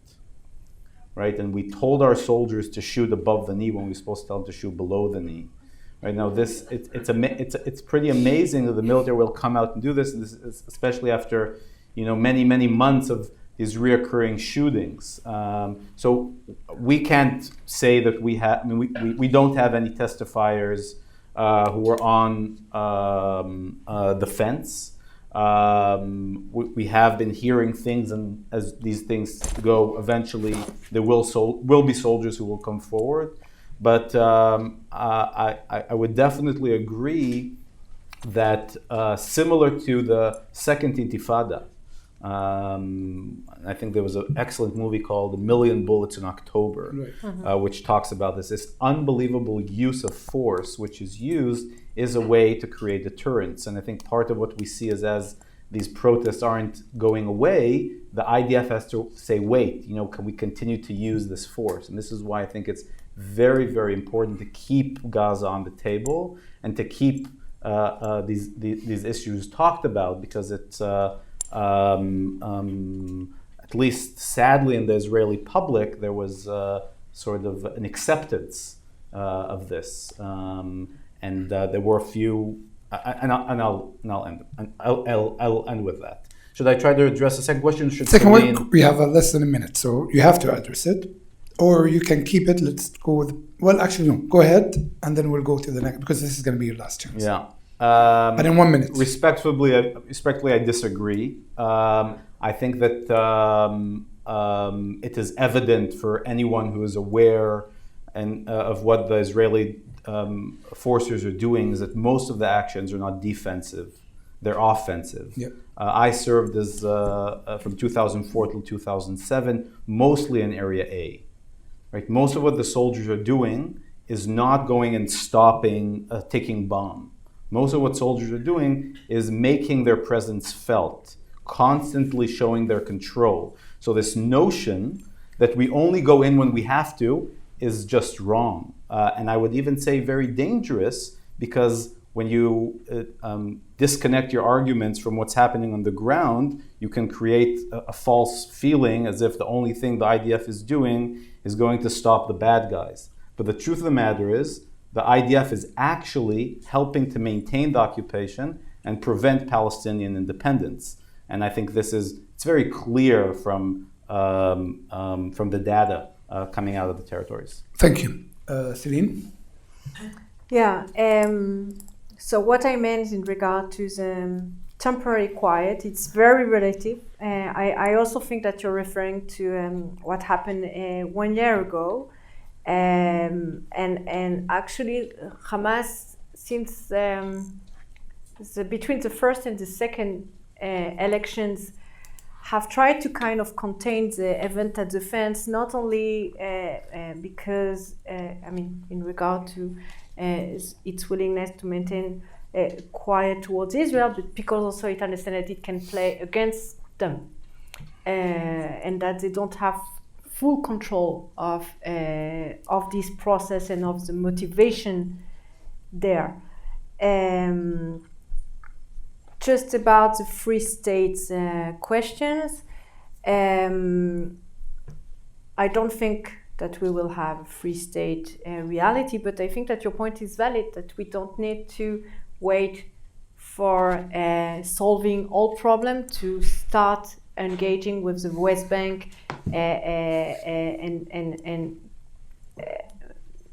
right? And we told our soldiers to shoot above the knee when we were supposed to tell them to shoot below the knee. Right now, it's pretty amazing that the military will come out and do this, and this is especially after many months of these reoccurring shootings. So we can't say that we have. I mean, we don't have any testifiers who were on the fence. We have been hearing things, and as these things go, eventually there will be soldiers who will come forward. But I would definitely agree that similar to the Second Intifada, I think there was an excellent movie called A Million Bullets in October, right. Which talks about this unbelievable use of force, which is used is a way to create deterrence. And I think part of what we see is as these protests aren't going away, the IDF has to say, wait, can we continue to use this force? And this is why I think it's very, very important to keep Gaza on the table and to keep these issues talked about, because it's at least sadly in the Israeli public, there was sort of an acceptance of this, and there were a few, and I'll end with that. Should I try to address the second question? Second one, we have less than a minute, so you have to address it. Or you can keep it. Let's go with. Well, actually, no. Go ahead, and then we'll go to the next because this is going to be your last chance. Yeah. But in 1 minute. Respectfully, I disagree. I think that it is evident for anyone who is aware of what the Israeli forces are doing is that most of the actions are not defensive; they're offensive. Yep. I served as from 2004 till 2007, mostly in Area A. Right, most of what the soldiers are doing is not going and stopping a ticking bomb. Most of what soldiers are doing is making their presence felt, constantly showing their control. So this notion that we only go in when we have to is just wrong. And I would even say very dangerous, because when you disconnect your arguments from what's happening on the ground, you can create a false feeling as if the only thing the IDF is doing is going to stop the bad guys. But the truth of the matter is, the IDF is actually helping to maintain the occupation and prevent Palestinian independence. And I think it's very clear from the data coming out of the territories. Thank you. Celine? Yeah. So what I meant in regard to the temporary quiet, it's very relative. I also think that you're referring to what happened 1 year ago. And actually, Hamas, since between the first and the second elections, have tried to kind of contain the event at the fence, not only because, in regard to its willingness to maintain quiet towards Israel, but because also it understands that it can play against them, and that they don't have full control of this process and of the motivation there. Just about the Free States questions, I don't think that we will have a Free State reality, but I think that your point is valid, that we don't need to wait for solving all problems to start engaging with the West Bank and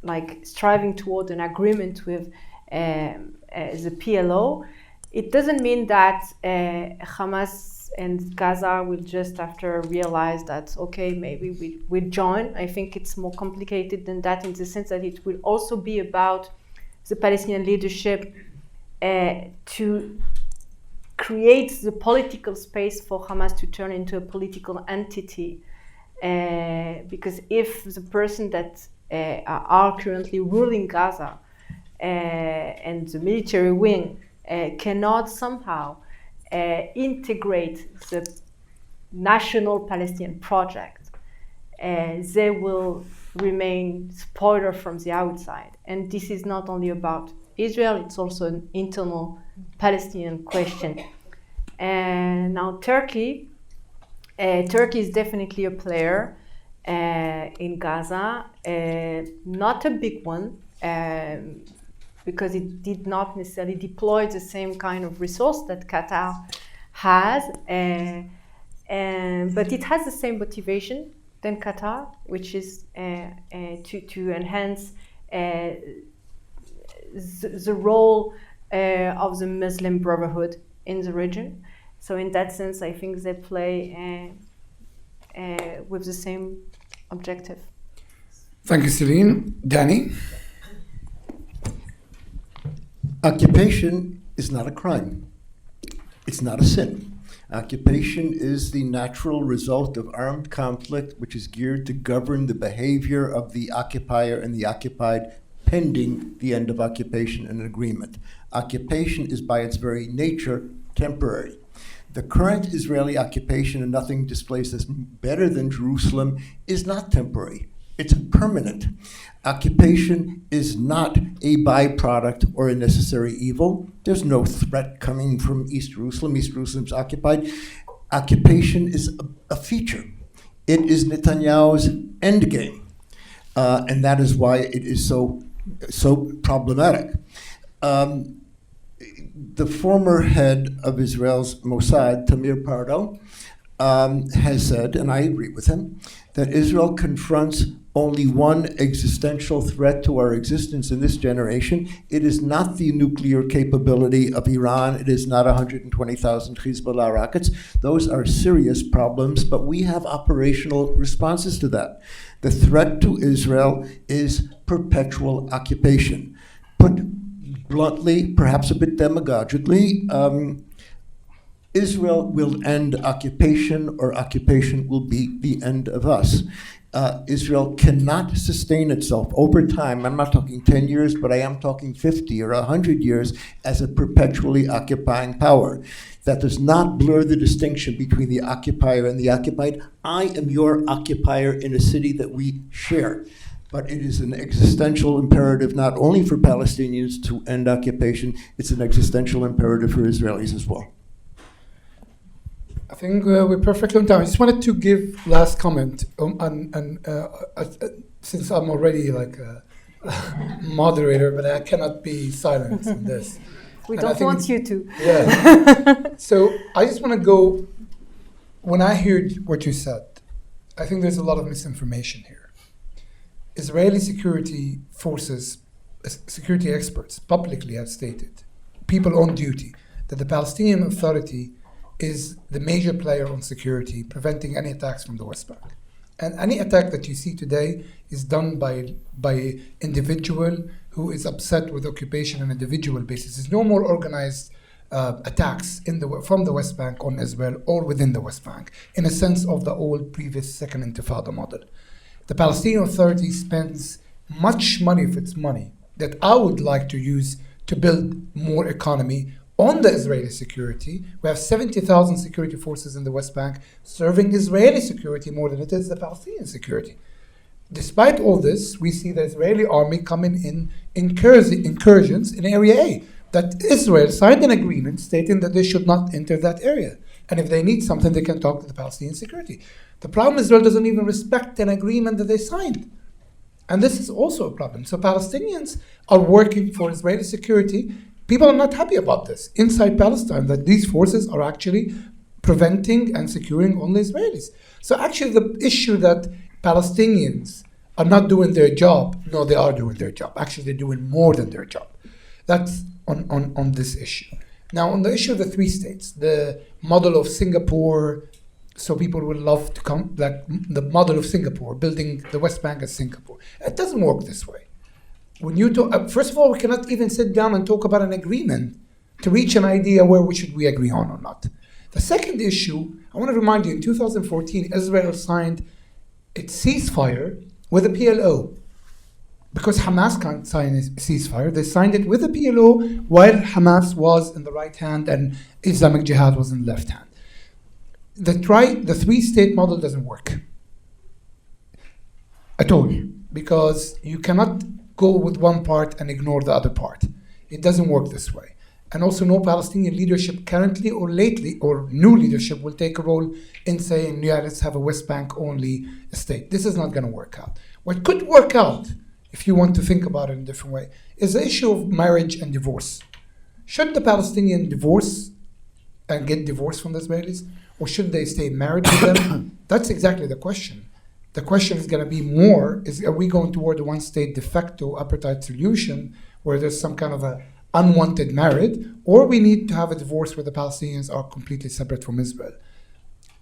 like striving toward an agreement with the PLO. It doesn't mean that Hamas and Gaza will just after realize that, okay, maybe we'll join. I think it's more complicated than that, in the sense that it will also be about the Palestinian leadership to create the political space for Hamas to turn into a political entity. Because if the person that are currently ruling Gaza and the military wing cannot somehow integrate the national Palestinian project, they will remain spoiler from the outside. And this is not only about Israel, it's also an internal Palestinian question. And now Turkey is definitely a player in Gaza, not a big one, because it did not necessarily deploy the same kind of resource that Qatar has, but it has the same motivation than Qatar, which is to enhance the role of the Muslim Brotherhood in the region. So in that sense, I think they play with the same objective. Thank you, Celine. Danny? Occupation is not a crime. It's not a sin. Occupation is the natural result of armed conflict, which is geared to govern the behavior of the occupier and the occupied pending the end of occupation and agreement. Occupation is by its very nature temporary. The current Israeli occupation, and nothing displays this better than Jerusalem, is not temporary. It's permanent. Occupation is not a byproduct or a necessary evil. There's no threat coming from East Jerusalem. East Jerusalem's occupied. Occupation is a feature. It is Netanyahu's endgame. And that is why it is so problematic. The former head of Israel's Mossad, Tamir Pardo, has said, and I agree with him, that Israel confronts only one existential threat to our existence in this generation. It is not the nuclear capability of Iran. It is not 120,000 Hezbollah rockets. Those are serious problems, but we have operational responses to that. The threat to Israel is perpetual occupation. Put bluntly, perhaps a bit demagogically, Israel will end occupation, or occupation will be the end of us. Israel cannot sustain itself over time. I'm not talking 10 years, but I am talking 50 or 100 years as a perpetually occupying power. That does not blur the distinction between the occupier and the occupied. I am your occupier in a city that we share. But it is an existential imperative not only for Palestinians to end occupation, it's an existential imperative for Israelis as well. I think we're perfectly on time. I just wanted to give last comment, since I'm already like a moderator, but I cannot be silent on this. We don't want you to. Yeah. So I just want to go, when I heard what you said, I think there's a lot of misinformation here. Israeli security forces, security experts publicly have stated, people on duty, that the Palestinian Authority is the major player on security, preventing any attacks from the West Bank. And any attack that you see today is done by individual who is upset with occupation on an individual basis. There's no more organized attacks from the West Bank on Israel or within the West Bank, in a sense of the old previous Second Intifada model. The Palestinian Authority spends much money of its money that I would like to use to build more economy on the Israeli security. We have 70,000 security forces in the West Bank serving Israeli security more than it is the Palestinian security. Despite all this, we see the Israeli army coming in incursions in Area A, that Israel signed an agreement stating that they should not enter that area. And if they need something, they can talk to the Palestinian security. The problem is Israel doesn't even respect an agreement that they signed. And this is also a problem. So Palestinians are working for Israeli security. People are not happy about this inside Palestine, that these forces are actually preventing and securing only Israelis. So actually the issue that Palestinians are not doing their job, no, they are doing their job. Actually, they're doing more than their job. That's on this issue. Now, on the issue of the three states, the model of Singapore, so people would love to come, like the model of Singapore, building the West Bank as Singapore. It doesn't work this way. When you talk, first of all, we cannot even sit down and talk about an agreement to reach an idea where should we agree on or not. The second issue, I want to remind you, in 2014, Israel signed its ceasefire with the PLO. Because Hamas can't sign a ceasefire, they signed it with the PLO while Hamas was in the right hand and Islamic Jihad was in the left hand. The three-state model doesn't work at all, because you cannot go with one part and ignore the other part. It doesn't work this way. And also no Palestinian leadership currently or lately, or new leadership, will take a role in saying, yeah, let's have a West Bank only state. This is not going to work out. What could work out, if you want to think about it in a different way, is the issue of marriage and divorce. Should the Palestinian divorce and get divorced from the Israelis, or should they stay married to them? That's exactly the question. The question is going to be more, are we going toward a one-state de facto apartheid solution where there's some kind of a unwanted marriage, or we need to have a divorce where the Palestinians are completely separate from Israel?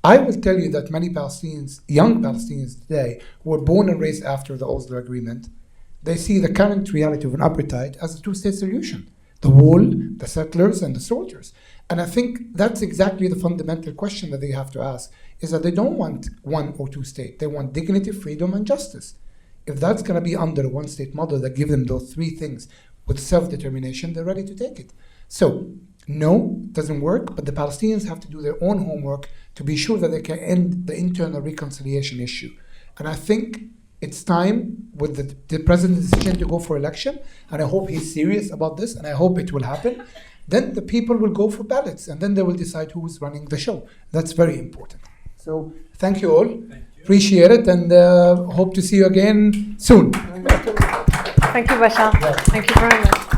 I will tell you that many Palestinians, young Palestinians today, who were born and raised after the Oslo Agreement, they see the current reality of an apartheid as a two-state solution. The wall, the settlers, and the soldiers. And I think that's exactly the fundamental question that they have to ask, is that they don't want one or two state. They want dignity, freedom, and justice. If that's going to be under a one-state model that gives them those three things with self-determination, they're ready to take it. So, no, it doesn't work, but the Palestinians have to do their own homework to be sure that they can end the internal reconciliation issue. And I think it's time with the president's decision to go for election, and I hope he's serious about this, and I hope it will happen. Then the people will go for ballots, and then they will decide who is running the show. That's very important. So thank you all. Thank you. Appreciate it, and hope to see you again soon. Thank you, Bashar. Thank you very much.